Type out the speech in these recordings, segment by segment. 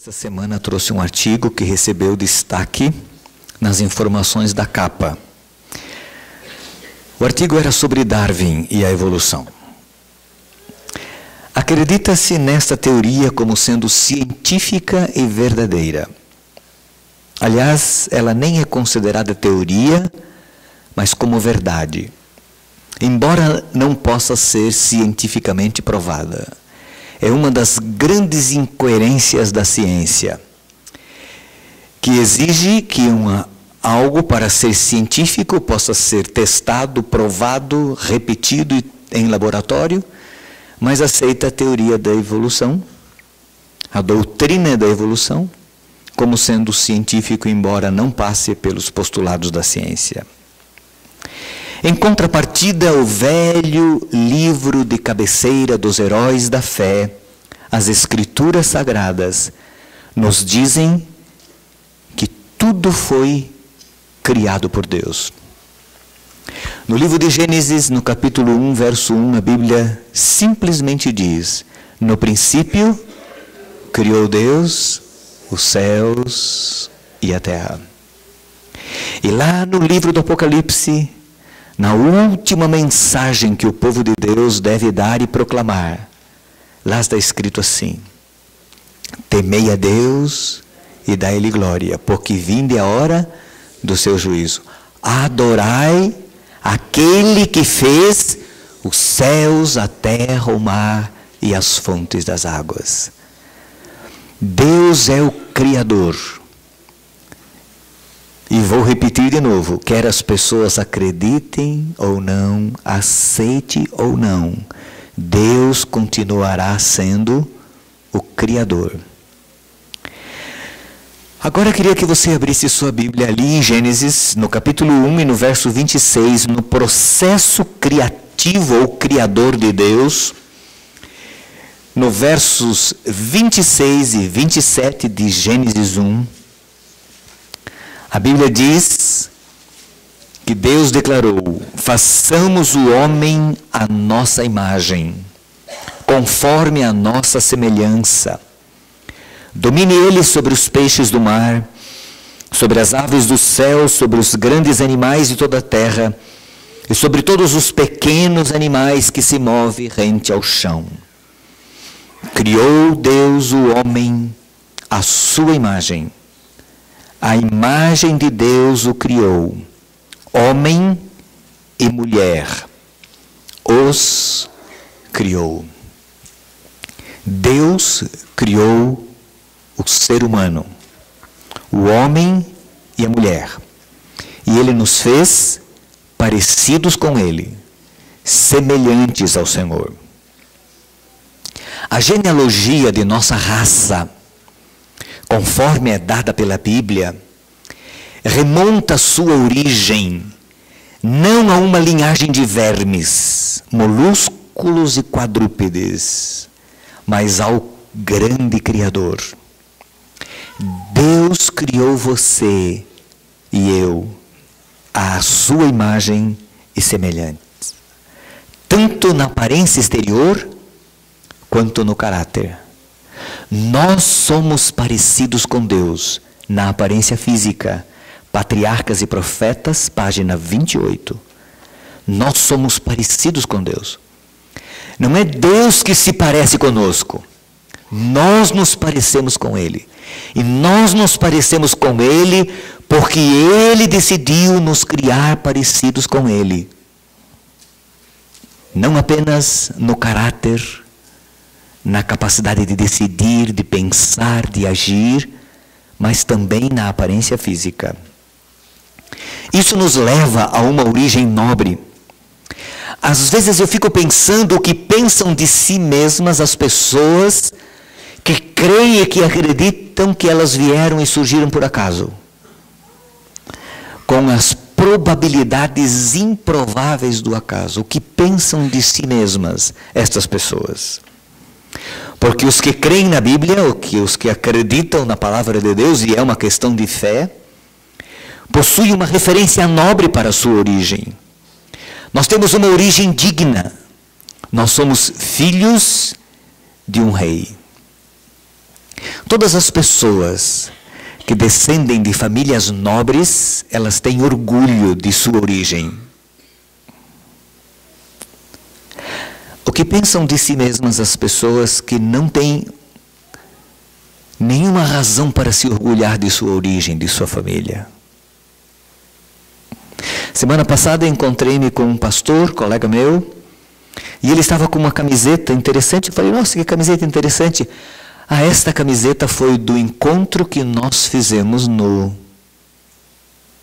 Essa semana trouxe um artigo que recebeu destaque nas informações da capa. O artigo era sobre Darwin e a evolução. Acredita-se nesta teoria como sendo científica e verdadeira. Aliás, ela nem é considerada teoria, mas como verdade, embora não possa ser cientificamente provada. É uma das grandes incoerências da ciência, que exige que algo para ser científico possa ser testado, provado, repetido em laboratório, mas aceita a teoria da evolução, a doutrina da evolução, como sendo científico, embora não passe pelos postulados da ciência. Em contrapartida, o velho livro de cabeceira dos heróis da fé, as Escrituras Sagradas, nos dizem que tudo foi criado por Deus. No livro de Gênesis, no capítulo 1, verso 1, a Bíblia simplesmente diz: no princípio, criou Deus os céus e a terra. E lá no livro do Apocalipse, na última mensagem que o povo de Deus deve dar e proclamar, lá está escrito assim: temei a Deus e dai-lhe glória, porque vinde a hora do seu juízo. Adorai aquele que fez os céus, a terra, o mar e as fontes das águas. Deus é o Criador. E vou repetir de novo, quer as pessoas acreditem ou não, aceitem ou não, Deus continuará sendo o Criador. Agora eu queria que você abrisse sua Bíblia ali em Gênesis, no capítulo 1 e no verso 26, no processo criativo ou criador de Deus, no versos 26 e 27 de Gênesis 1, a Bíblia diz que Deus declarou: façamos o homem à nossa imagem, conforme a nossa semelhança. Domine ele sobre os peixes do mar, sobre as aves do céu, sobre os grandes animais de toda a terra, e sobre todos os pequenos animais que se movem rente ao chão. Criou Deus o homem à sua imagem. A imagem de Deus o criou, homem e mulher os criou. Deus criou o ser humano, o homem e a mulher, e Ele nos fez parecidos com Ele, semelhantes ao Senhor. A genealogia de nossa raça, conforme é dada pela Bíblia, remonta sua origem não a uma linhagem de vermes, molúsculos e quadrúpedes, mas ao grande Criador. Deus criou você e eu à sua imagem e semelhança, tanto na aparência exterior quanto no caráter. Nós somos parecidos com Deus na aparência física. Patriarcas e Profetas, página 28. Nós somos parecidos com Deus. Não é Deus que se parece conosco. Nós nos parecemos com Ele. E nós nos parecemos com Ele porque Ele decidiu nos criar parecidos com Ele. Não apenas no caráter, na capacidade de decidir, de pensar, de agir, mas também na aparência física. Isso nos leva a uma origem nobre. Às vezes eu fico pensando o que pensam de si mesmas as pessoas que creem e que acreditam que elas vieram e surgiram por acaso, com as probabilidades improváveis do acaso. O que pensam de si mesmas estas pessoas? Porque os que creem na Bíblia, os que acreditam na palavra de Deus, e é uma questão de fé, possuem uma referência nobre para a sua origem. Nós temos uma origem digna. Nós somos filhos de um rei. Todas as pessoas que descendem de famílias nobres, elas têm orgulho de sua origem. O que pensam de si mesmas as pessoas que não têm nenhuma razão para se orgulhar de sua origem, de sua família? Semana passada encontrei-me com um pastor, colega meu, e ele estava com uma camiseta interessante. Eu falei, nossa, que camiseta interessante. Ah, esta camiseta foi do encontro que nós fizemos no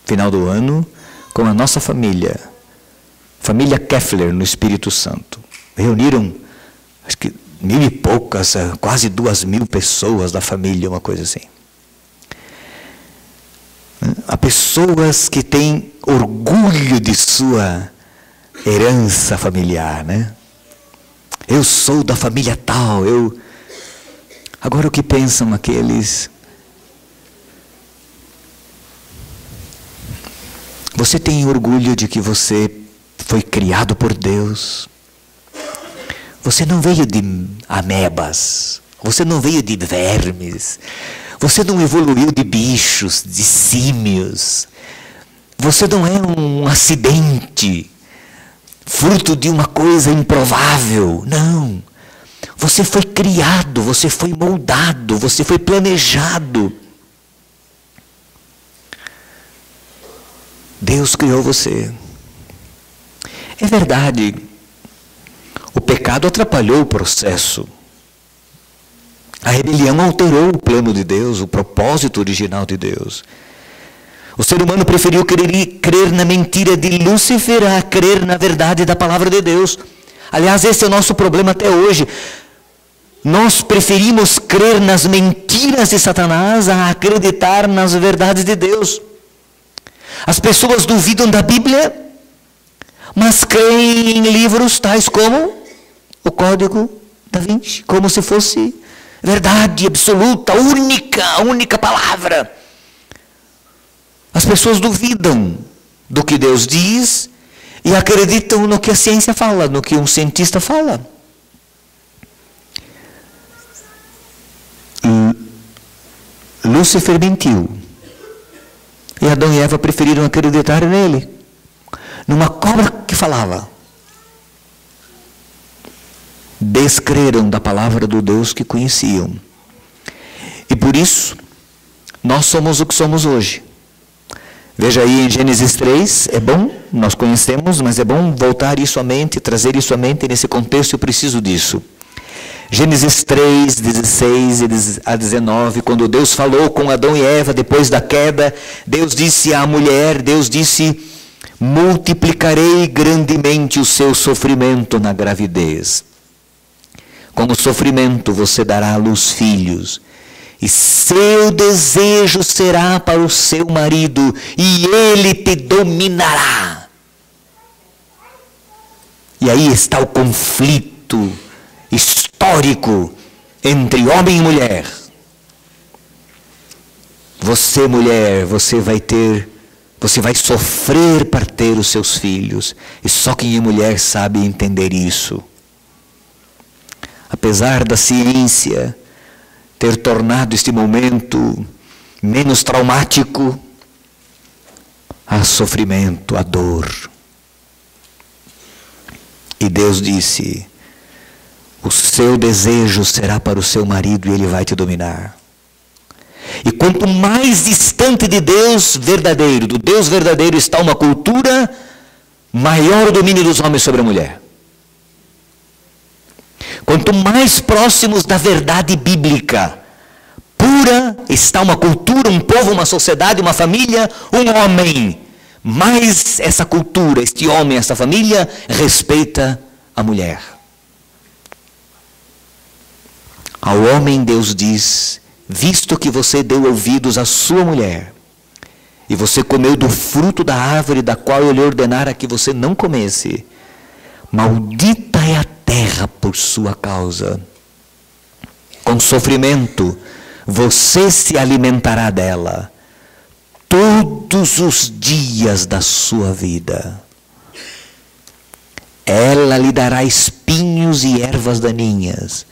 final do ano com a nossa família. Família Keffler, no Espírito Santo. Reuniram, acho que 1.000 e poucas, quase 2.000 pessoas da família, uma coisa assim. Há pessoas que têm orgulho de sua herança familiar, né? Eu sou da família tal, Agora o que pensam aqueles? Você tem orgulho de que você foi criado por Deus? Você não veio de amebas, você não veio de vermes, você não evoluiu de bichos, de símios, você não é um acidente, fruto de uma coisa improvável, não. Você foi criado, você foi moldado, você foi planejado. Deus criou você. É verdade, o pecado atrapalhou o processo. A rebelião alterou o plano de Deus, o propósito original de Deus. O ser humano preferiu crer na mentira de Lúcifer a crer na verdade da palavra de Deus. Aliás, esse é o nosso problema até hoje. Nós preferimos crer nas mentiras de Satanás a acreditar nas verdades de Deus. As pessoas duvidam da Bíblia, mas creem em livros tais como o Código da Vinci, como se fosse verdade absoluta, a única palavra. As pessoas duvidam do que Deus diz e acreditam no que a ciência fala, no que um cientista fala. Lúcifer mentiu. E Adão e Eva preferiram acreditar nele, numa cobra que falava. Descreram da palavra do Deus que conheciam. E por isso, nós somos o que somos hoje. Veja aí em Gênesis 3, é bom, nós conhecemos, mas é bom voltar isso à mente, trazer isso à mente nesse contexto, eu preciso disso. Gênesis 3, 16 a 19, quando Deus falou com Adão e Eva depois da queda, Deus disse à mulher, multiplicarei grandemente o seu sofrimento na gravidez. Com o sofrimento você dará à luz filhos, e seu desejo será para o seu marido, e ele te dominará. E aí está o conflito histórico entre homem e mulher. Você, mulher, você vai sofrer para ter os seus filhos, e só quem é mulher sabe entender isso. Apesar da ciência ter tornado este momento menos traumático, há sofrimento, há dor. E Deus disse: o seu desejo será para o seu marido e ele vai te dominar. E quanto mais distante de Deus verdadeiro, do Deus verdadeiro está uma cultura, maior o domínio dos homens sobre a mulher. Quanto mais próximos da verdade bíblica pura está uma cultura, um povo, uma sociedade, uma família, um homem, mais essa cultura, este homem, essa família respeita a mulher. Ao homem Deus diz: visto que você deu ouvidos à sua mulher, e você comeu do fruto da árvore da qual eu lhe ordenara que você não comesse, maldita é a terra por sua causa. Com sofrimento você se alimentará dela todos os dias da sua vida. Ela lhe dará espinhos e ervas daninhas,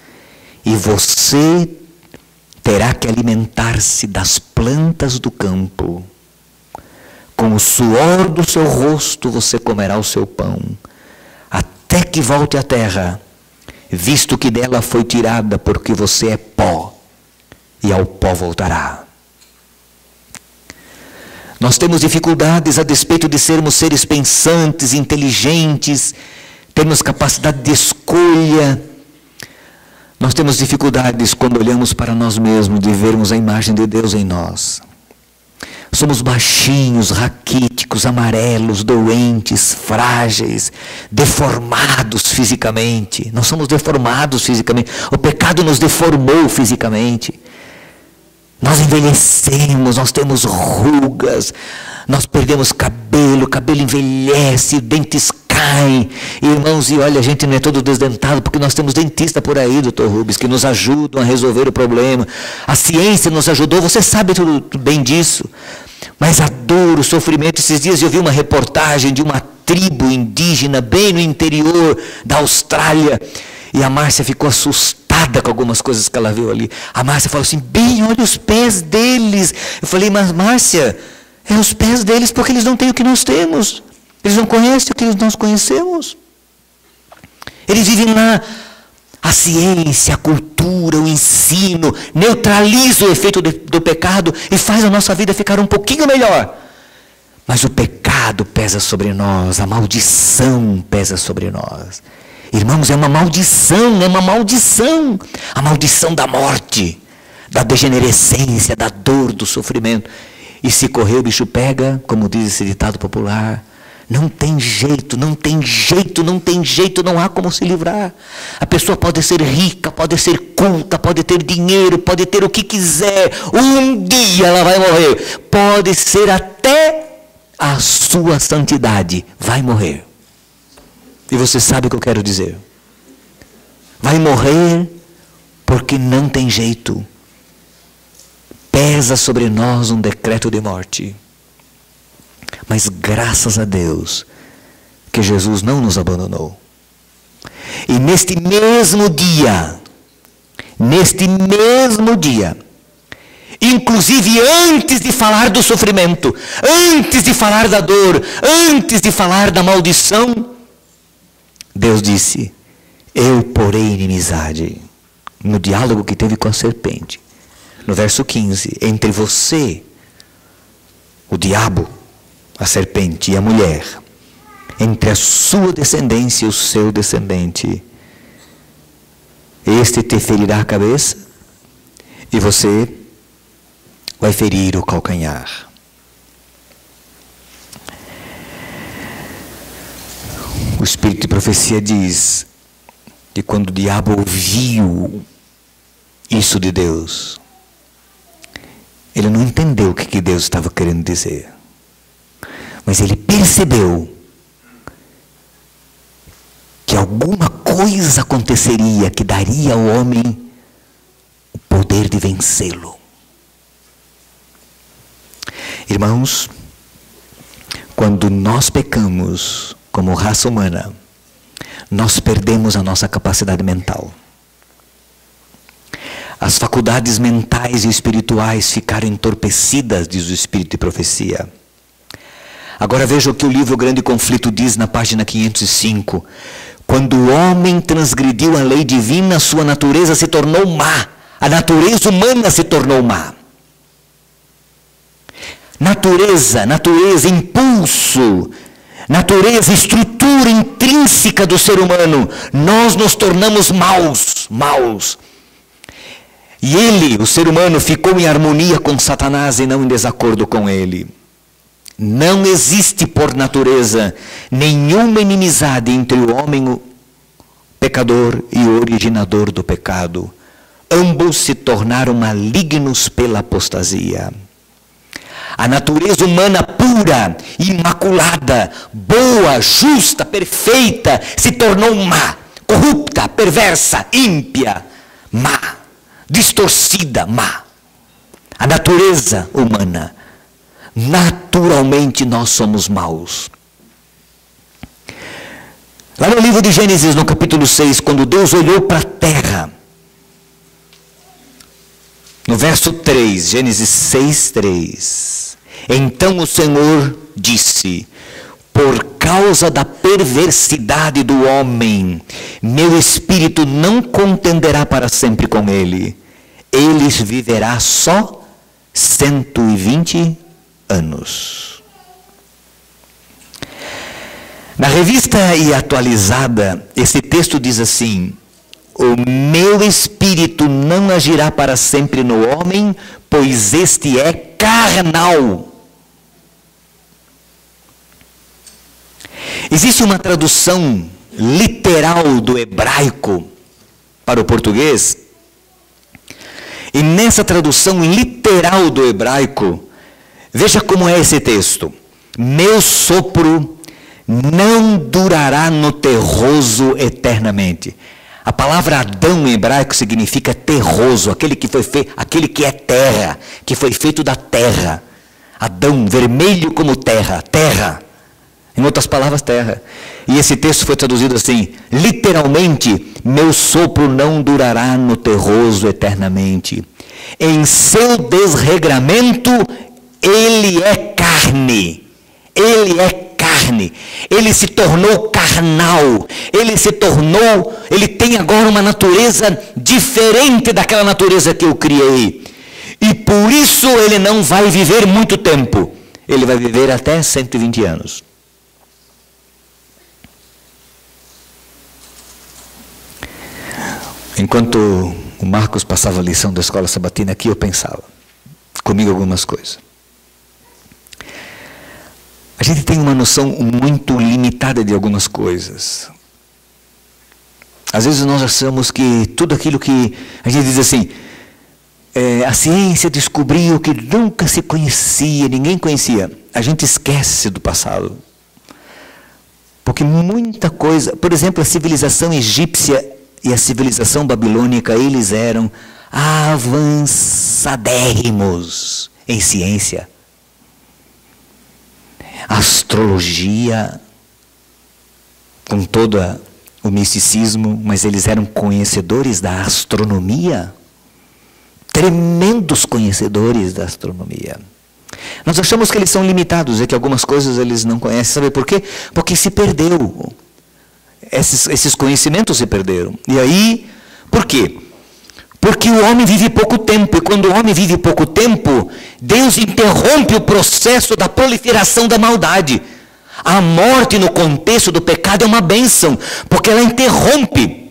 e você terá que alimentar-se das plantas do campo. Com o suor do seu rosto você comerá o seu pão, até que volte à terra, visto que dela foi tirada, porque você é pó, e ao pó voltará. Nós temos dificuldades a despeito de sermos seres pensantes, inteligentes, temos capacidade de escolha. Nós temos dificuldades quando olhamos para nós mesmos, de vermos a imagem de Deus em nós. Somos baixinhos, raquíticos, amarelos, doentes, frágeis, deformados fisicamente. Nós somos deformados fisicamente. O pecado nos deformou fisicamente. Nós envelhecemos, nós temos rugas, nós perdemos cabelo, cabelo envelhece, dentes caem. Irmãos, e olha, a gente não é todo desdentado, porque nós temos dentista por aí, doutor Rubens, que nos ajudam a resolver o problema. A ciência nos ajudou, você sabe tudo bem disso. Mas a dor, o sofrimento, esses dias eu vi uma reportagem de uma tribo indígena bem no interior da Austrália, e a Márcia ficou assustada com algumas coisas que ela viu ali. A Márcia falou assim: bem, olha os pés deles. Eu falei: mas Márcia, é os pés deles porque eles não têm o que nós temos. Eles não conhecem o que nós conhecemos. Eles vivem lá. A ciência, a cultura, o ensino neutraliza o efeito do pecado e faz a nossa vida ficar um pouquinho melhor. Mas o pecado pesa sobre nós, a maldição pesa sobre nós. Irmãos, é uma maldição, é uma maldição. A maldição da morte, da degenerescência, da dor, do sofrimento. E se correr o bicho pega, como diz esse ditado popular. Não tem jeito, não tem jeito, não tem jeito, não há como se livrar. A pessoa pode ser rica, pode ser culta, pode ter dinheiro, pode ter o que quiser. Um dia ela vai morrer. Pode ser até a sua santidade, vai morrer. E você sabe o que eu quero dizer. Vai morrer porque não tem jeito. Pesa sobre nós um decreto de morte. Mas graças a Deus que Jesus não nos abandonou. E neste mesmo dia, inclusive antes de falar do sofrimento, antes de falar da dor, antes de falar da maldição, Deus disse: eu porei inimizade. No diálogo que teve com a serpente, no verso 15, entre você, o diabo, a serpente e a mulher, entre a sua descendência e o seu descendente, este te ferirá a cabeça e você vai ferir o calcanhar. O Espírito de Profecia diz que quando o diabo ouviu isso de Deus, ele não entendeu o que Deus estava querendo dizer. Mas ele percebeu que alguma coisa aconteceria que daria ao homem o poder de vencê-lo. Irmãos, quando nós pecamos como raça humana, nós perdemos a nossa capacidade mental. As faculdades mentais e espirituais ficaram entorpecidas, diz o Espírito de Profecia. Agora veja o que o livro Grande Conflito diz na página 505. Quando o homem transgrediu a lei divina, sua natureza se tornou má. A natureza humana se tornou má. Natureza, impulso, natureza, estrutura intrínseca do ser humano. Nós nos tornamos maus. E ele, o ser humano, ficou em harmonia com Satanás e não em desacordo com ele. Não existe por natureza nenhuma inimizade entre o homem o pecador e o originador do pecado. Ambos se tornaram malignos pela apostasia. A natureza humana pura, imaculada, boa, justa, perfeita, se tornou má, corrupta, perversa, ímpia, má, distorcida, má. A natureza humana, naturalmente nós somos maus. Lá no livro de Gênesis, no capítulo 6, quando Deus olhou para a terra, No verso 3, Gênesis 6, 3. Então o Senhor disse: por causa da perversidade do homem, meu espírito não contenderá para sempre com ele. Ele viverá só 120 anos. Na revista e atualizada, esse texto diz assim: o meu espírito não agirá para sempre no homem, pois este é carnal. Existe uma tradução literal do hebraico para o português, e nessa tradução literal do hebraico, veja como é esse texto: meu sopro não durará no terroso eternamente. A palavra Adão em hebraico significa terroso, aquele que foi feito, aquele que é terra, que foi feito da terra. Adão, vermelho como terra, terra. Em outras palavras, terra. E esse texto foi traduzido assim, literalmente: meu sopro não durará no terroso eternamente. Em seu desregramento, ele é carne. Ele é carne. Ele se tornou carnal. Ele tem agora uma natureza diferente daquela natureza que eu criei. E por isso ele não vai viver muito tempo. Ele vai viver até 120 anos. Enquanto o Marcos passava a lição da escola sabatina aqui, eu pensava comigo algumas coisas. A gente tem uma noção muito limitada de algumas coisas. Às vezes nós achamos que tudo aquilo que a gente diz assim, a ciência descobriu que nunca se conhecia, ninguém conhecia. A gente esquece do passado. Porque muita coisa, por exemplo, a civilização egípcia e a civilização babilônica, eles eram avançadérrimos em ciência. Astrologia, com todo o misticismo, mas eles eram conhecedores da astronomia. Tremendos conhecedores da astronomia. Nós achamos que eles são limitados, que algumas coisas eles não conhecem. Sabe por quê? Porque se perdeu. Esses conhecimentos se perderam. E aí, por quê? Porque o homem vive pouco tempo, e quando o homem vive pouco tempo, Deus interrompe o processo da proliferação da maldade. A morte no contexto do pecado é uma bênção, porque ela interrompe.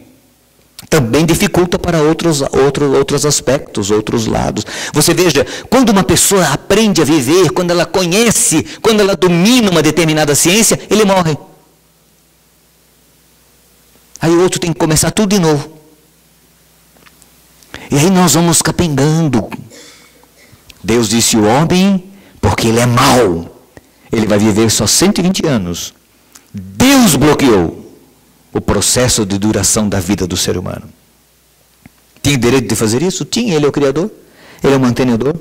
Também dificulta para outros aspectos, outros lados. Você veja, quando uma pessoa aprende a viver, quando ela conhece, quando ela domina uma determinada ciência, ele morre. Aí o outro tem que começar tudo de novo. E aí nós vamos capengando. Deus disse o homem, porque ele é mau, ele vai viver só 120 anos. Deus bloqueou o processo de duração da vida do ser humano. Tinha direito de fazer isso? Tinha, ele é o Criador, ele é o mantenedor.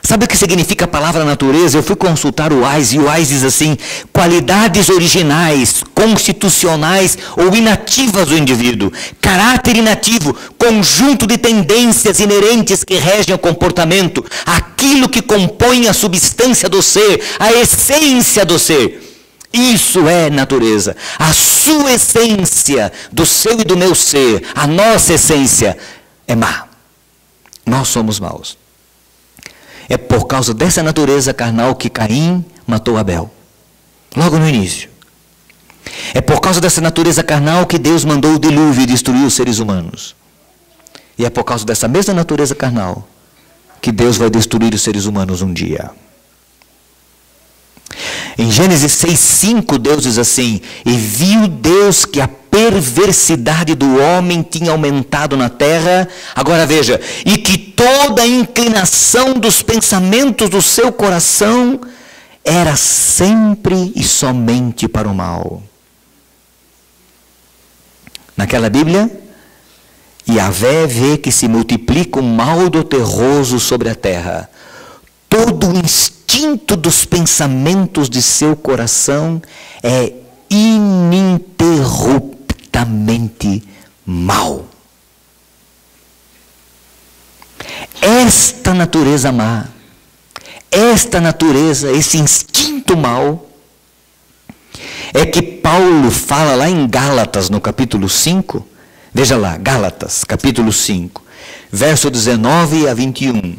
Sabe o que significa a palavra natureza? Eu fui consultar o Wise, e o Wise diz assim: qualidades originais, constitucionais ou inativas do indivíduo, caráter inativo, conjunto de tendências inerentes que regem o comportamento, aquilo que compõe a substância do ser, a essência do ser. Isso é natureza. A sua essência, do seu e do meu ser, a nossa essência é má. Nós somos maus. É por causa dessa natureza carnal que Caim matou Abel. Logo no início. É por causa dessa natureza carnal que Deus mandou o dilúvio e destruiu os seres humanos. E é por causa dessa mesma natureza carnal que Deus vai destruir os seres humanos um dia. Em Gênesis 6:5, Deus diz assim: e viu Deus que a perversidade do homem tinha aumentado na terra. Agora veja, e que toda a inclinação dos pensamentos do seu coração era sempre e somente para o mal. Naquela Bíblia, Yahvé vê que se multiplica o mal do terroso sobre a terra. Todo o instinto dos pensamentos de seu coração é ininterruptamente mal. esta natureza má, esta natureza, esse instinto mau, é que Paulo fala lá em Gálatas, no capítulo 5, veja lá, Gálatas, capítulo 5, verso 19 a 21.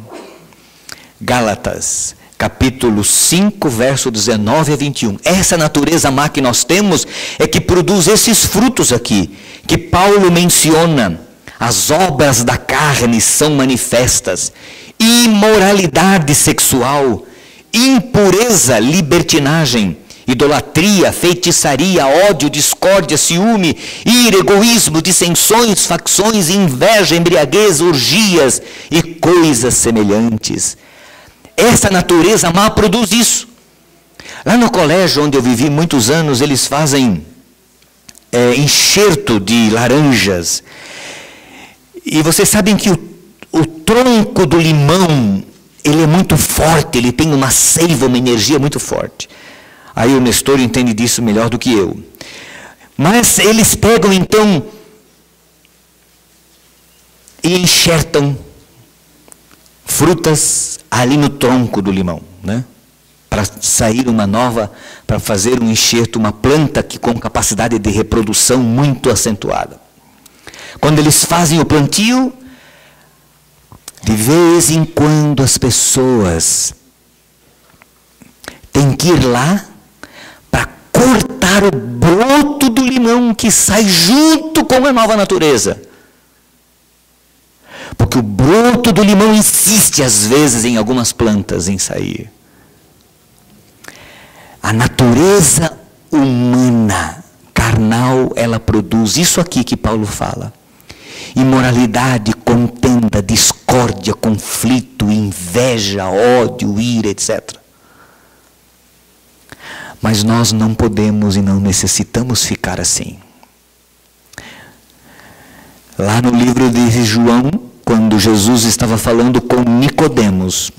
Gálatas, capítulo 5, verso 19 a 21. Essa natureza má que nós temos é que produz esses frutos aqui, que Paulo menciona. As obras da carne são manifestas: imoralidade sexual, impureza, libertinagem, idolatria, feitiçaria, ódio, discórdia, ciúme, ira, egoísmo, dissensões, facções, inveja, embriaguez, orgias e coisas semelhantes. Essa natureza má produz isso. Lá no colégio onde eu vivi muitos anos, eles fazem enxerto de laranjas. E vocês sabem que o tronco do limão, ele é muito forte, ele tem uma seiva, uma energia muito forte. Aí o Nestor entende disso melhor do que eu. Mas eles pegam então e enxertam frutas ali no tronco do limão, né? Para sair uma nova, para fazer um enxerto, uma planta que com capacidade de reprodução muito acentuada. Quando eles fazem o plantio, de vez em quando as pessoas têm que ir lá para cortar o broto do limão que sai junto com a nova natureza. Porque o broto do limão insiste, às vezes, em algumas plantas em sair. A natureza humana, carnal, ela produz isso aqui que Paulo fala: imoralidade, contenda, discórdia, conflito, inveja, ódio, ira, etc. Mas nós não podemos e não necessitamos ficar assim. Lá no livro de João, quando Jesus estava falando com Nicodemos,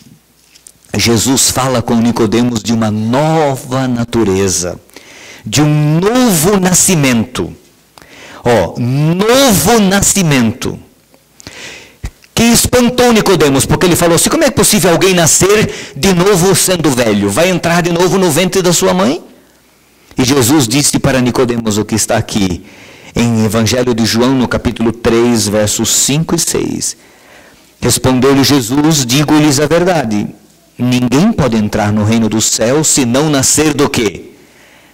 Jesus fala com Nicodemos de uma nova natureza, de um novo nascimento. Novo nascimento. Que espantou Nicodemos, porque ele falou assim: como é possível alguém nascer de novo sendo velho? Vai entrar de novo no ventre da sua mãe? E Jesus disse para Nicodemos o que está aqui, em Evangelho de João, no capítulo 3, versos 5 e 6. Respondeu-lhe Jesus: digo-lhes a verdade, ninguém pode entrar no reino dos céus se não nascer do quê?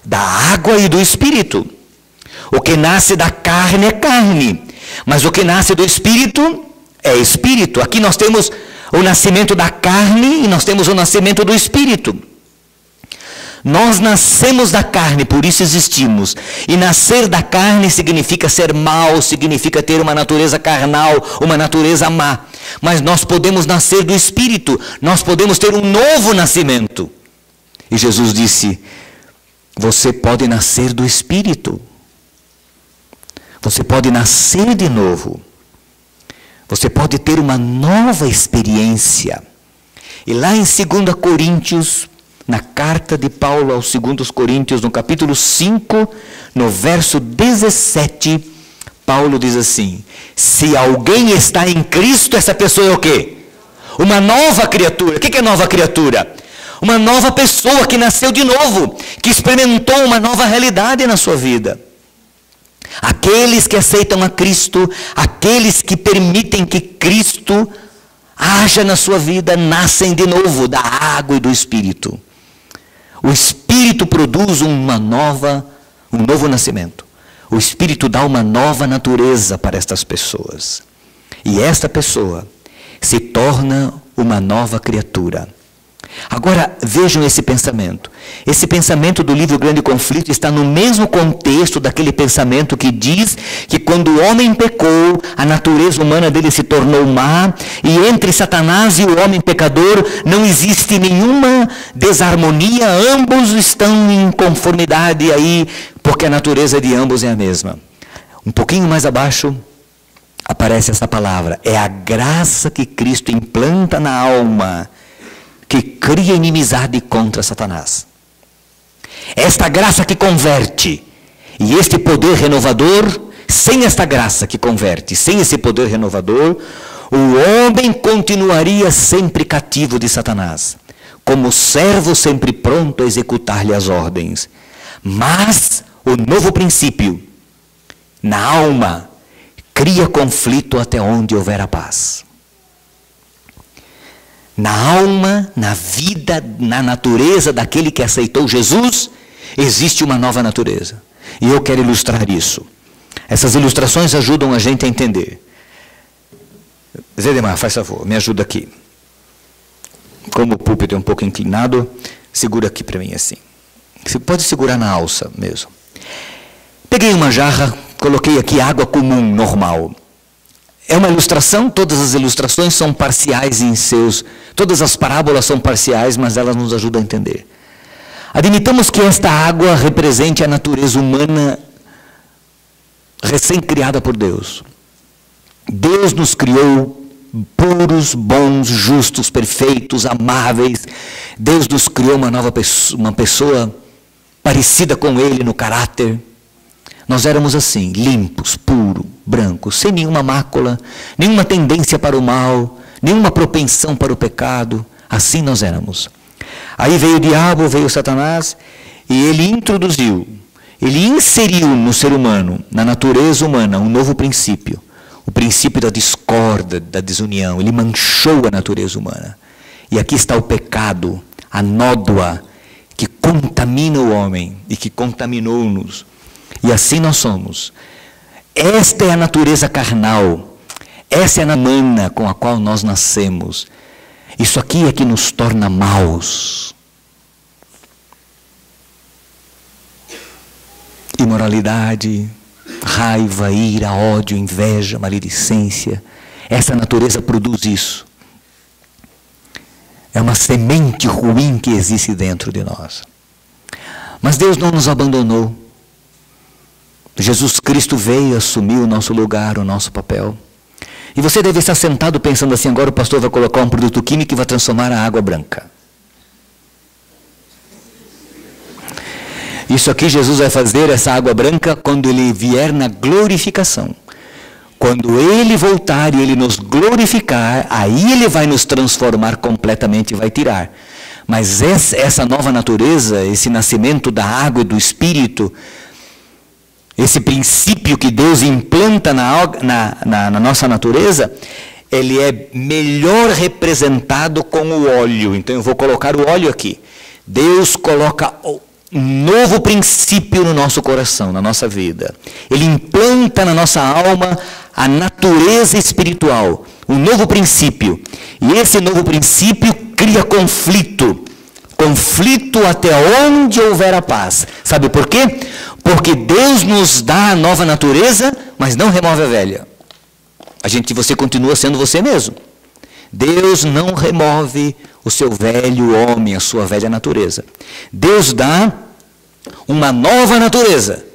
Da água e do Espírito. O que nasce da carne é carne, mas o que nasce do Espírito é Espírito. Aqui nós temos o nascimento da carne e nós temos o nascimento do Espírito. Nós nascemos da carne, por isso existimos. E nascer da carne significa ser mau, significa ter uma natureza carnal, uma natureza má. Mas nós podemos nascer do Espírito, nós podemos ter um novo nascimento. E Jesus disse: você pode nascer do Espírito. Você pode nascer de novo. Você pode ter uma nova experiência. E lá em 2 Coríntios, na carta de Paulo aos 2 Coríntios, no capítulo 5, no verso 17, Paulo diz assim: se alguém está em Cristo, essa pessoa é o quê? Uma nova criatura. O que é nova criatura? Uma nova pessoa que nasceu de novo, que experimentou uma nova realidade na sua vida. Aqueles que aceitam a Cristo, aqueles que permitem que Cristo haja na sua vida, nascem de novo da água e do Espírito. O Espírito produz um novo nascimento. O Espírito dá uma nova natureza para estas pessoas. E esta pessoa se torna uma nova criatura. Agora vejam esse pensamento. Esse pensamento do livro Grande Conflito está no mesmo contexto daquele pensamento que diz que quando o homem pecou, a natureza humana dele se tornou má, e entre Satanás e o homem pecador não existe nenhuma desarmonia, ambos estão em conformidade aí, porque a natureza de ambos é a mesma. Um pouquinho mais abaixo aparece essa palavra: é a graça que Cristo implanta na alma que cria inimizade contra Satanás. Esta graça que converte, e este poder renovador, sem esta graça que converte, sem esse poder renovador, o homem continuaria sempre cativo de Satanás, como servo sempre pronto a executar-lhe as ordens. Mas o novo princípio, na alma, cria conflito até onde houver a paz. Na alma, na vida, na natureza daquele que aceitou Jesus, existe uma nova natureza. E eu quero ilustrar isso. Essas ilustrações ajudam a gente a entender. Zedemar, faz favor, me ajuda aqui. Como o púlpito é um pouco inclinado, segura aqui para mim assim. Você pode segurar na alça mesmo. Peguei uma jarra, coloquei aqui água comum, normal. É uma ilustração, todas as ilustrações são parciais em seus... Todas as parábolas são parciais, mas elas nos ajudam a entender. Admitamos que esta água represente a natureza humana recém-criada por Deus. Deus nos criou puros, bons, justos, perfeitos, amáveis. Deus nos criou uma pessoa parecida com Ele no caráter. Nós éramos assim, limpos, puros, brancos, sem nenhuma mácula, nenhuma tendência para o mal, nenhuma propensão para o pecado. Assim nós éramos. Aí veio o diabo, veio Satanás, e ele introduziu, ele inseriu no ser humano, na natureza humana, um novo princípio. O princípio da discórdia, da desunião. Ele manchou a natureza humana. E aqui está o pecado, a nódoa, que contamina o homem e que contaminou-nos. E assim nós somos. Esta é a natureza carnal. Essa é a humana com a qual nós nascemos. Isso aqui é que nos torna maus. Imoralidade, raiva, ira, ódio, inveja, maledicência. Essa natureza produz isso. É uma semente ruim que existe dentro de nós. Mas Deus não nos abandonou. Jesus Cristo veio assumir o nosso lugar, o nosso papel. E você deve estar sentado pensando assim, agora o pastor vai colocar um produto químico e vai transformar a água branca. Isso aqui Jesus vai fazer, essa água branca, quando Ele vier na glorificação. Quando Ele voltar e Ele nos glorificar, aí Ele vai nos transformar completamente e vai tirar. Mas essa nova natureza, esse nascimento da água e do Espírito, esse princípio que Deus implanta na nossa natureza, ele é melhor representado com o óleo. Então eu vou colocar o óleo aqui. Deus coloca um novo princípio no nosso coração, na nossa vida. Ele implanta na nossa alma a natureza espiritual, um novo princípio. E esse novo princípio cria conflito. Conflito até onde houver a paz. Sabe por quê? Porque Deus nos dá a nova natureza, mas não remove a velha. Você continua sendo você mesmo. Deus não remove o seu velho homem, a sua velha natureza. Deus dá uma nova natureza.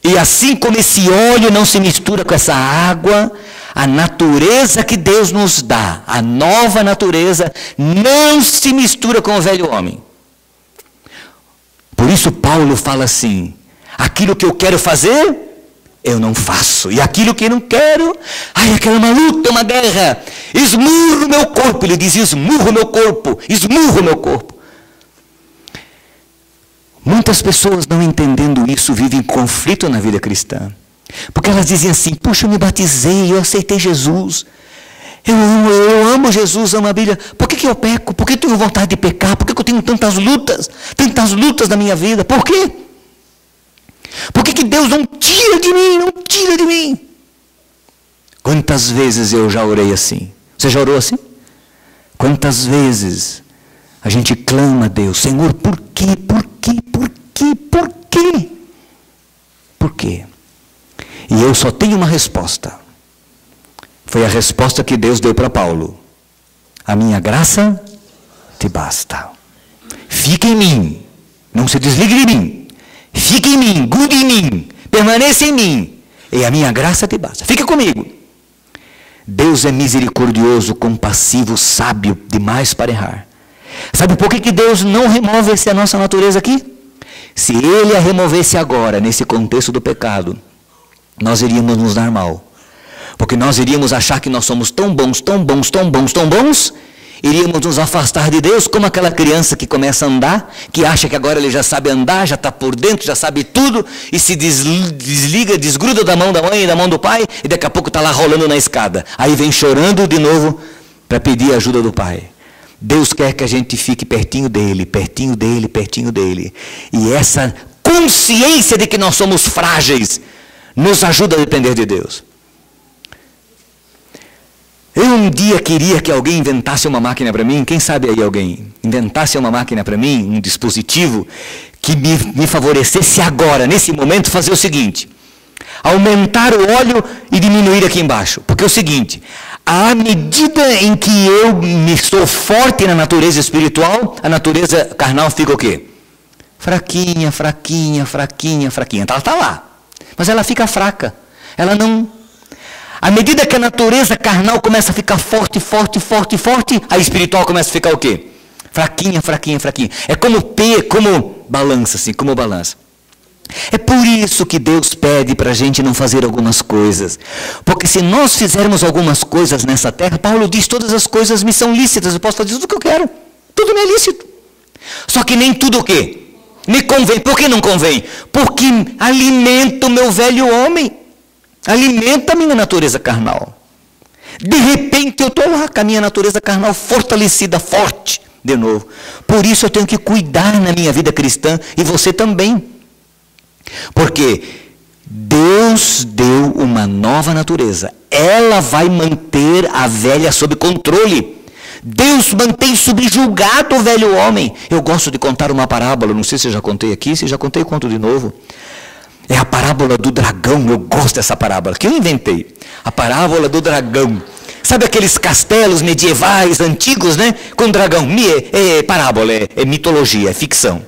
E assim como esse óleo não se mistura com essa água, a natureza que Deus nos dá, a nova natureza, não se mistura com o velho homem. Por isso Paulo fala assim, aquilo que eu quero fazer, eu não faço. E aquilo que eu não quero, aquela é uma luta, uma guerra. Esmurro meu corpo. Ele diz, esmurro meu corpo, esmurro meu corpo. Muitas pessoas, não entendendo isso, vivem em conflito na vida cristã. Porque elas dizem assim, puxa, eu me batizei, eu aceitei Jesus. Eu amo Jesus, amo a Bíblia. Por que eu peco? Por que eu tenho vontade de pecar? Por que eu tenho tantas lutas na minha vida? Por quê? Por que Deus não tira de mim, não tira de mim? Quantas vezes eu já orei assim? Você já orou assim? Quantas vezes a gente clama a Deus, Senhor, por quê? Por quê? Por quê? Por quê? Por quê? E eu só tenho uma resposta. Foi a resposta que Deus deu para Paulo. A minha graça te basta. Fica em mim. Não se desligue de mim. Fica em mim, grude em mim, permaneça em mim. E a minha graça te basta. Fica comigo. Deus é misericordioso, compassivo, sábio demais para errar. Sabe por que Deus não remove a nossa natureza aqui? Se Ele a removesse agora, nesse contexto do pecado, nós iríamos nos dar mal. Porque nós iríamos achar que nós somos tão bons, tão bons, tão bons, tão bons, iríamos nos afastar de Deus, como aquela criança que começa a andar, que acha que agora ele já sabe andar, já está por dentro, já sabe tudo, e se desliga, desgruda da mão da mãe e da mão do pai, e daqui a pouco está lá rolando na escada. Aí vem chorando de novo para pedir a ajuda do pai. Deus quer que a gente fique pertinho dele, pertinho dele, pertinho dele. E essa consciência de que nós somos frágeis nos ajuda a depender de Deus. Eu um dia queria que alguém inventasse uma máquina para mim, quem sabe aí alguém inventasse uma máquina para mim, um dispositivo que me favorecesse agora, nesse momento, fazer o seguinte: aumentar o óleo e diminuir aqui embaixo. Porque é o seguinte, à medida em que eu me estou forte na natureza espiritual, a natureza carnal fica o quê? Fraquinha, fraquinha, fraquinha, fraquinha. Ela está lá, mas ela fica fraca. Ela não... À medida que a natureza carnal começa a ficar forte, forte, forte, forte, a espiritual começa a ficar o quê? Fraquinha, fraquinha, fraquinha. É como como balança, assim, como balança. É por isso que Deus pede para a gente não fazer algumas coisas. Porque se nós fizermos algumas coisas nessa terra, Paulo diz, todas as coisas me são lícitas, eu posso fazer tudo o que eu quero. Tudo me é lícito. Só que nem tudo o quê? Me convém. Por que não convém? Porque alimenta o meu velho homem. Alimenta a minha natureza carnal. De repente eu estou lá com a minha natureza carnal fortalecida, forte, de novo. Por isso eu tenho que cuidar na minha vida cristã, e você também. Porque Deus deu uma nova natureza. Ela vai manter a velha sob controle. Deus mantém subjugado o velho homem. Eu gosto de contar uma parábola, não sei se eu já contei aqui, se já contei, conto de novo. É a parábola do dragão. Eu gosto dessa parábola, que eu inventei. A parábola do dragão. Sabe aqueles castelos medievais, antigos, né? Com dragão. É parábola, é mitologia, é ficção.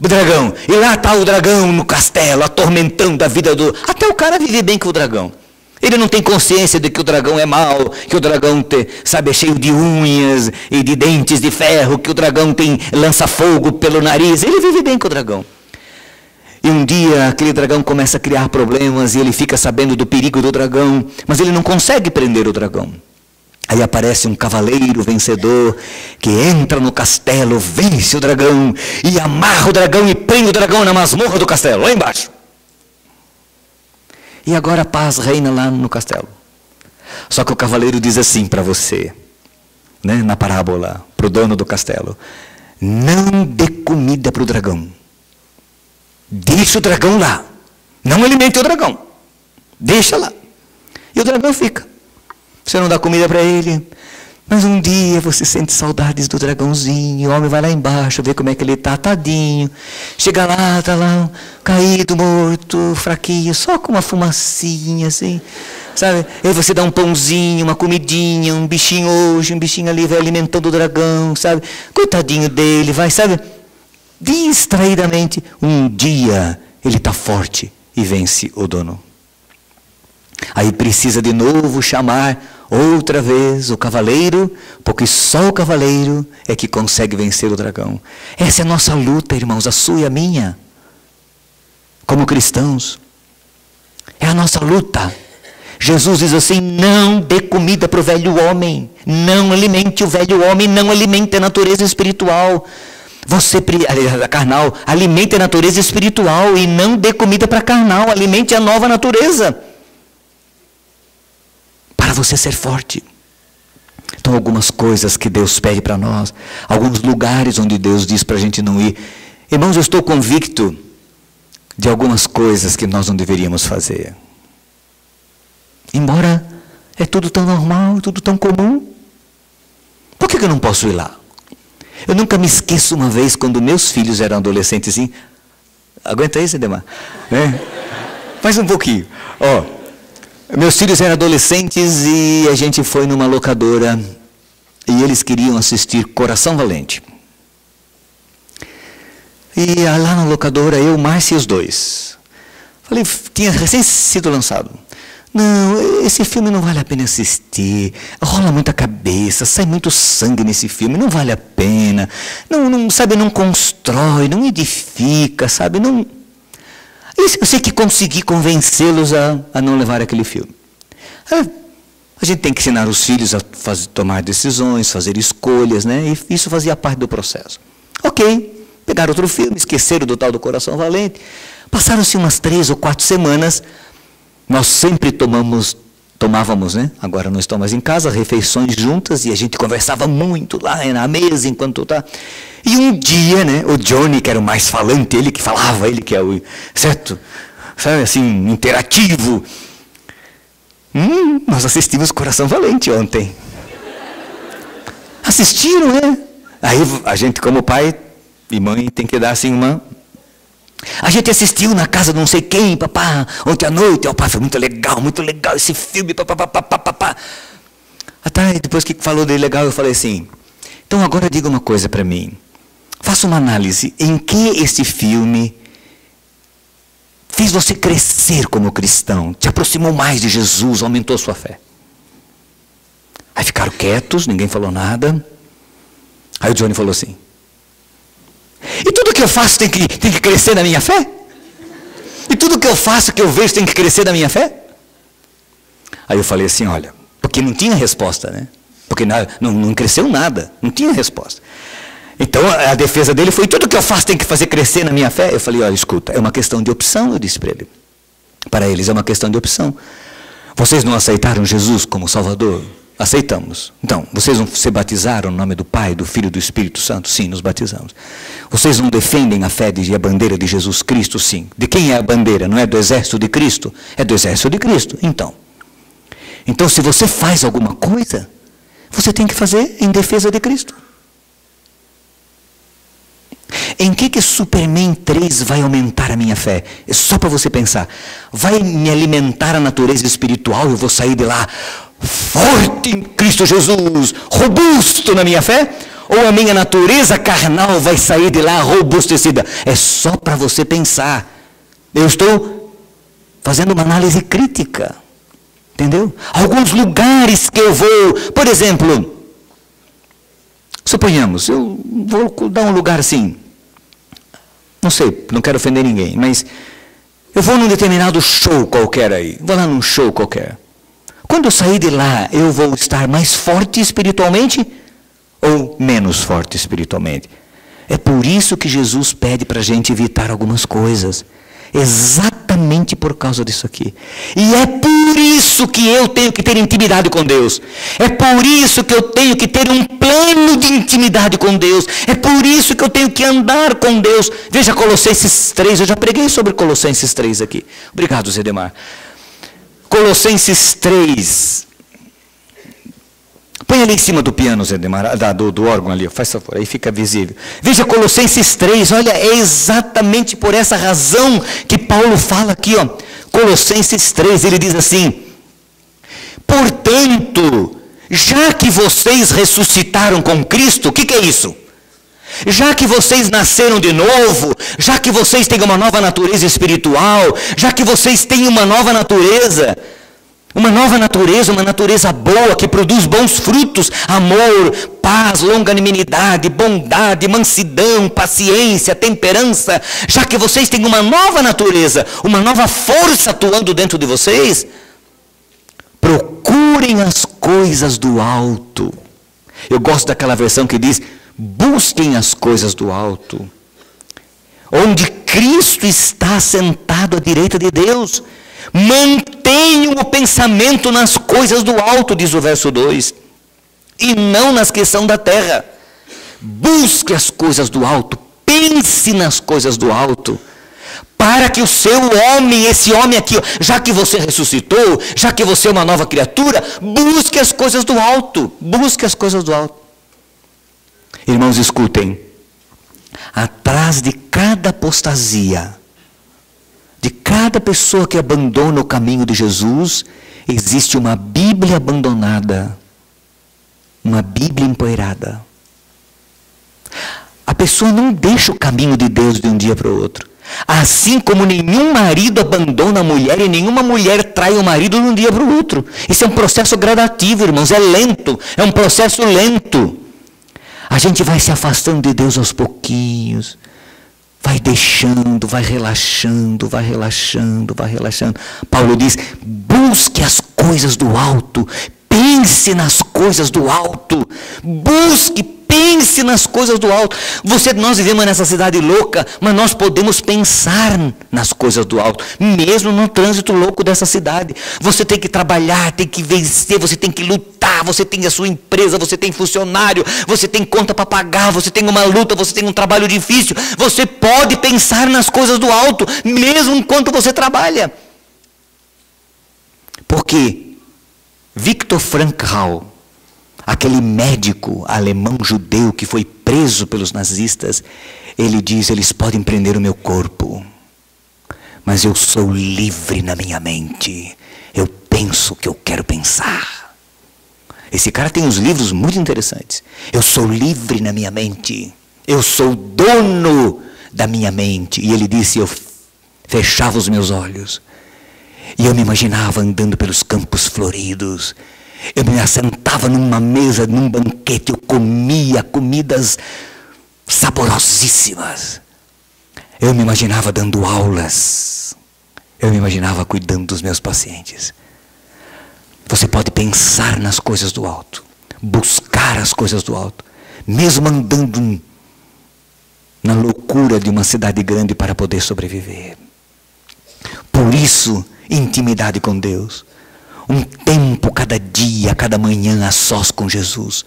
O dragão. E lá está o dragão no castelo, atormentando a vida do... Até o cara vive bem com o dragão. Ele não tem consciência de que o dragão é mau, que o dragão é cheio de unhas e de dentes de ferro, que o dragão lança fogo pelo nariz. Ele vive bem com o dragão. E um dia aquele dragão começa a criar problemas e ele fica sabendo do perigo do dragão, mas ele não consegue prender o dragão. Aí aparece um cavaleiro vencedor que entra no castelo, vence o dragão e amarra o dragão e prende o dragão na masmorra do castelo, lá embaixo. E agora a paz reina lá no castelo. Só que o cavaleiro diz assim para você, né, na parábola, para o dono do castelo: não dê comida para o dragão. Deixa o dragão lá. Não alimente o dragão. Deixa lá. E o dragão fica. Você não dá comida para ele. Mas um dia você sente saudades do dragãozinho. O homem vai lá embaixo, vê como é que ele está, tadinho. Chega lá, está lá, caído, morto, fraquinho, só com uma fumacinha assim. Sabe? Aí você dá um pãozinho, uma comidinha, um bichinho hoje, um bichinho ali, vai alimentando o dragão, sabe? Coitadinho dele, vai, sabe? Distraidamente, um dia ele está forte e vence o dono. Aí precisa de novo chamar outra vez o cavaleiro, porque só o cavaleiro é que consegue vencer o dragão. Essa é a nossa luta, irmãos, a sua e a minha, como cristãos. É a nossa luta. Jesus diz assim: não dê comida para o velho homem, não alimente o velho homem, não alimente a natureza espiritual. Você, a carnal, alimente a natureza espiritual e não dê comida para a carnal, alimente a nova natureza. Para você ser forte. Então, algumas coisas que Deus pede para nós, alguns lugares onde Deus diz para a gente não ir. Irmãos, eu estou convicto de algumas coisas que nós não deveríamos fazer. Embora é tudo tão normal, tudo tão comum. Por que eu não posso ir lá? Eu nunca me esqueço uma vez, quando meus filhos eram adolescentes, assim. Aguenta aí, Cedemar? Faz um pouquinho. Meus filhos eram adolescentes e a gente foi numa locadora e eles queriam assistir Coração Valente. E lá na locadora, eu, Márcia e os dois. Falei, tinha recém sido lançado. Não, esse filme não vale a pena assistir. Rola muita cabeça, sai muito sangue nesse filme, não vale a pena. Não, sabe, não constrói, não edifica, sabe, não... Eu sei que consegui convencê-los a não levar aquele filme. A gente tem que ensinar os filhos a tomar decisões, fazer escolhas, né? E isso fazia parte do processo. Ok, pegaram outro filme, esqueceram do tal do Coração Valente. Passaram-se umas 3 ou 4 semanas, nós sempre tomávamos, né? Agora não estamos mais em casa, refeições juntas, e a gente conversava muito lá na mesa enquanto tá. E um dia, né, o Johnny, que era o mais falante, ele que falava, ele que é o, certo? Sabe, assim, interativo. Nós assistimos Coração Valente ontem. Assistiram, né? Aí a gente, como pai e mãe, tem que dar assim uma... A gente assistiu na casa de não sei quem, papá, ontem à noite. Pai, foi muito legal esse filme, papá. Até depois que falou de legal, eu falei assim, então agora diga uma coisa para mim. Faça uma análise, em que esse filme fez você crescer como cristão, te aproximou mais de Jesus, aumentou sua fé? Aí ficaram quietos, ninguém falou nada. Aí o Johnny falou assim, e tudo que eu faço tem que crescer na minha fé? E tudo que eu faço, que eu vejo, tem que crescer na minha fé? Aí eu falei assim, olha, porque não tinha resposta, né? Porque não cresceu nada, não tinha resposta. Então a defesa dele foi, tudo que eu faço tem que fazer crescer na minha fé? Eu falei, olha, escuta, é uma questão de opção, eu disse para ele. Para eles é uma questão de opção. Vocês não aceitaram Jesus como Salvador? Aceitamos. Então, vocês não se batizaram no nome do Pai, do Filho e do Espírito Santo? Sim, nos batizamos. Vocês não defendem a fé e a bandeira de Jesus Cristo? Sim. De quem é a bandeira? Não é do exército de Cristo? É do exército de Cristo. Então se você faz alguma coisa, você tem que fazer em defesa de Cristo. Em que Superman 3 vai aumentar a minha fé? É só para você pensar. Vai me alimentar a natureza espiritual, eu vou sair de lá forte em Cristo Jesus, robusto na minha fé? Ou a minha natureza carnal vai sair de lá robustecida? É só para você pensar. Eu estou fazendo uma análise crítica. Entendeu? Alguns lugares que eu vou, por exemplo, suponhamos, eu vou dar um lugar assim, não sei, não quero ofender ninguém, mas eu vou num determinado show qualquer aí, vou lá num show qualquer. Quando eu sair de lá, eu vou estar mais forte espiritualmente ou menos forte espiritualmente? É por isso que Jesus pede para a gente evitar algumas coisas. Exatamente por causa disso aqui. E é por isso que eu tenho que ter intimidade com Deus. É por isso que eu tenho que ter um plano de intimidade com Deus. É por isso que eu tenho que andar com Deus. Veja Colossenses 3, eu já preguei sobre Colossenses 3 aqui. Obrigado, Zedemar. Colossenses 3. Põe ali em cima do piano, Zedemar, do órgão ali, faz favor, aí fica visível. Veja Colossenses 3, olha, é exatamente por essa razão que Paulo fala aqui, ó. Colossenses 3, ele diz assim, portanto, já que vocês ressuscitaram com Cristo, o que é isso? Já que vocês nasceram de novo, já que vocês têm uma nova natureza espiritual, já que vocês têm uma nova natureza, uma natureza boa, que produz bons frutos, amor, paz, longanimidade, bondade, mansidão, paciência, temperança, já que vocês têm uma nova natureza, uma nova força atuando dentro de vocês, procurem as coisas do alto. Eu gosto daquela versão que diz, busquem as coisas do alto, onde Cristo está sentado à direita de Deus. Mantenham o pensamento nas coisas do alto, diz o verso 2, e não nas que são da terra. Busque as coisas do alto, pense nas coisas do alto, para que o seu homem, esse homem aqui, já que você ressuscitou, já que você é uma nova criatura, busque as coisas do alto, busque as coisas do alto. Irmãos, escutem, atrás de cada apostasia, de cada pessoa que abandona o caminho de Jesus, existe uma Bíblia abandonada, uma Bíblia empoeirada. A pessoa não deixa o caminho de Deus de um dia para o outro. Assim como nenhum marido abandona a mulher e nenhuma mulher trai o marido de um dia para o outro. Isso é um processo gradativo, irmãos, é lento, é um processo lento. A gente vai se afastando de Deus aos pouquinhos, vai deixando, vai relaxando, vai relaxando, vai relaxando. Paulo diz, busque as coisas do alto, pense nas coisas do alto. Busque, pense nas coisas do alto. Nós vivemos nessa cidade louca, mas nós podemos pensar nas coisas do alto, mesmo no trânsito louco dessa cidade. Você tem que trabalhar, tem que vencer, você tem que lutar, você tem a sua empresa, você tem funcionário, você tem conta para pagar, você tem uma luta, você tem um trabalho difícil. Você pode pensar nas coisas do alto, mesmo enquanto você trabalha. Porque Viktor Frankl, aquele médico alemão judeu que foi preso pelos nazistas, ele diz: eles podem prender o meu corpo, mas eu sou livre na minha mente. Eu penso o que eu quero pensar. Esse cara tem uns livros muito interessantes. Eu sou livre na minha mente. Eu sou dono da minha mente. E ele disse: eu fechava os meus olhos e eu me imaginava andando pelos campos floridos. Eu me assentava numa mesa, num banquete, eu comia comidas saborosíssimas. Eu me imaginava dando aulas. Eu me imaginava cuidando dos meus pacientes. Você pode pensar nas coisas do alto, buscar as coisas do alto, mesmo andando na loucura de uma cidade grande para poder sobreviver. Por isso, intimidade com Deus. Um tempo cada dia, cada manhã a sós com Jesus,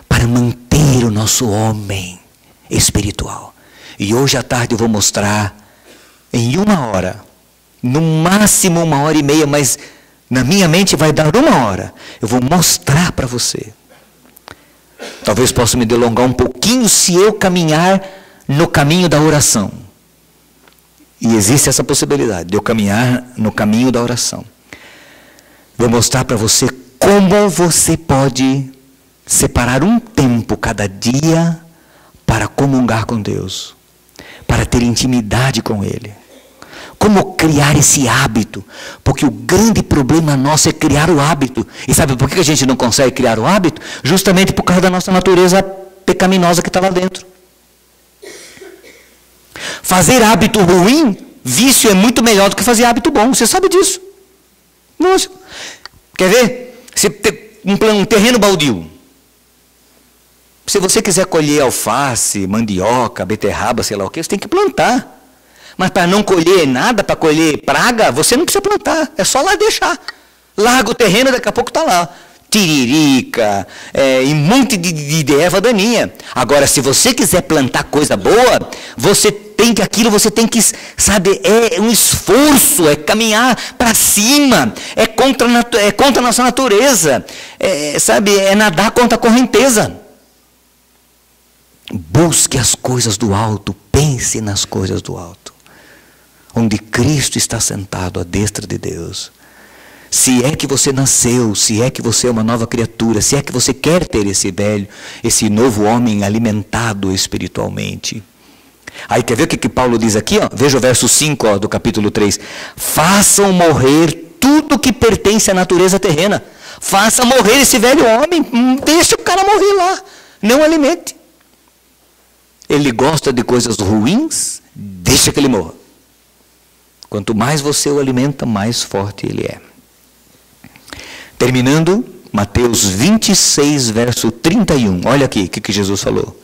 para manter o nosso homem espiritual. E hoje à tarde eu vou mostrar em 1 hora, no máximo 1h30, mas na minha mente vai dar 1 hora. Eu vou mostrar para você. Talvez possa me delongar um pouquinho se eu caminhar no caminho da oração. E existe essa possibilidade de eu caminhar no caminho da oração. Vou mostrar para você como você pode separar um tempo cada dia para comungar com Deus, para ter intimidade com Ele. Como criar esse hábito, porque o grande problema nosso é criar o hábito. E sabe por que a gente não consegue criar o hábito? Justamente por causa da nossa natureza pecaminosa que está lá dentro. Fazer hábito ruim, vício, é muito melhor do que fazer hábito bom. Você sabe disso. Nossa. Quer ver? Você tem um terreno baldio. Se você quiser colher alface, mandioca, beterraba, sei lá o que, você tem que plantar. Mas para não colher nada, para colher praga, você não precisa plantar. É só lá deixar. Larga o terreno, daqui a pouco está lá. Tiririca, e um monte de erva daninha. Agora, se você quiser plantar coisa boa, você tem que, sabe, é um esforço, é caminhar para cima, é contra a nossa natureza, sabe, é nadar contra a correnteza. Busque as coisas do alto, pense nas coisas do alto, onde Cristo está sentado à destra de Deus. Se é que você nasceu, se é que você é uma nova criatura, se é que você quer ter esse novo homem alimentado espiritualmente. Aí quer ver o que Paulo diz aqui? Ó? Veja o verso 5 do capítulo 3. Façam morrer tudo que pertence à natureza terrena. Faça morrer esse velho homem. Deixa o cara morrer lá. Não alimente. Ele gosta de coisas ruins, deixa que ele morra. Quanto mais você o alimenta, mais forte ele é. Terminando, Mateus 26, verso 31. Olha aqui o que Jesus falou.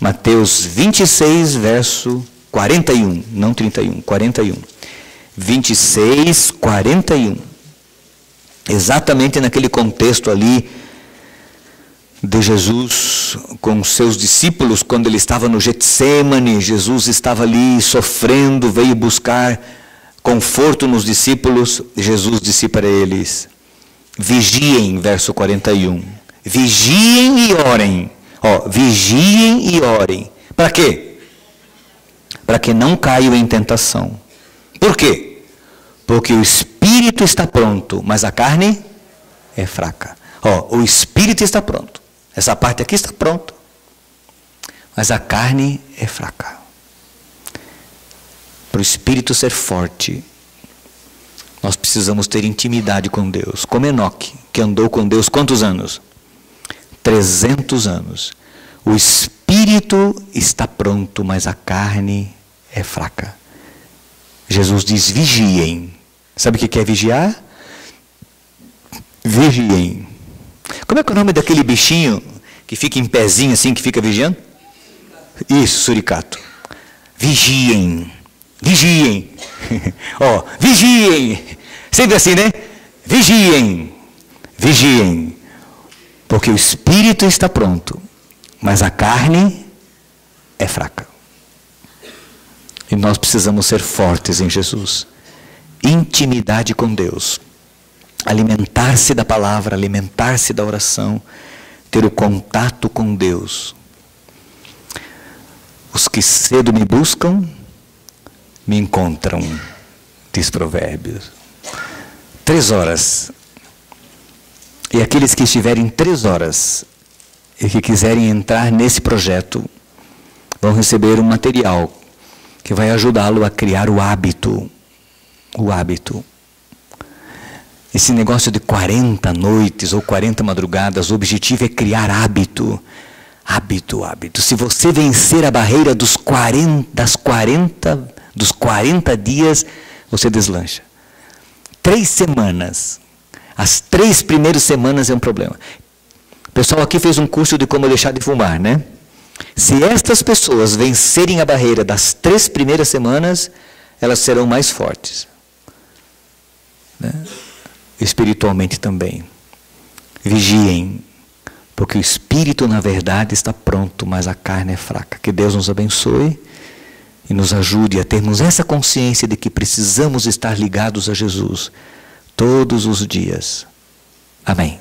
Mateus 26, verso 41. Não 31, 41. 26, 41. Exatamente naquele contexto ali de Jesus com os seus discípulos, quando ele estava no Getsêmani, Jesus estava ali sofrendo, veio buscar conforto nos discípulos. Jesus disse para eles: vigiem, verso 41. Vigiem e orem. Vigiem e orem. Para quê? Para que não caiam em tentação. Por quê? Porque o espírito está pronto, mas a carne é fraca. O espírito está pronto. Essa parte aqui está pronta. Mas a carne é fraca. Para o espírito ser forte, nós precisamos ter intimidade com Deus. Como Enoque, que andou com Deus quantos anos? 300 anos. O espírito está pronto, mas a carne é fraca. Jesus diz: vigiem. Sabe o que é vigiar? Vigiem. Como é que é o nome daquele bichinho que fica em pezinho assim, que fica vigiando? Isso, suricato. Vigiem. Vigiem. Ó, vigiem. Sempre assim, né? Vigiem. Vigiem. Porque o espírito está pronto, mas a carne é fraca. E nós precisamos ser fortes em Jesus. Intimidade com Deus. Alimentar-se da palavra, alimentar-se da oração, ter o contato com Deus. Os que cedo me buscam, me encontram, diz Provérbios. 3 horas. E aqueles que estiverem 3 horas e que quiserem entrar nesse projeto, vão receber um material que vai ajudá-lo a criar o hábito. O hábito. Esse negócio de 40 noites ou 40 madrugadas, o objetivo é criar hábito. Hábito, hábito. Se você vencer a barreira dos 40 dias, você deslancha. 3 semanas. As 3 primeiras semanas é um problema. O pessoal aqui fez um curso de como deixar de fumar, né? Se estas pessoas vencerem a barreira das 3 primeiras semanas, elas serão mais fortes. Né? Espiritualmente também. Vigiem, porque o espírito na verdade está pronto, mas a carne é fraca. Que Deus nos abençoe e nos ajude a termos essa consciência de que precisamos estar ligados a Jesus todos os dias. Amém.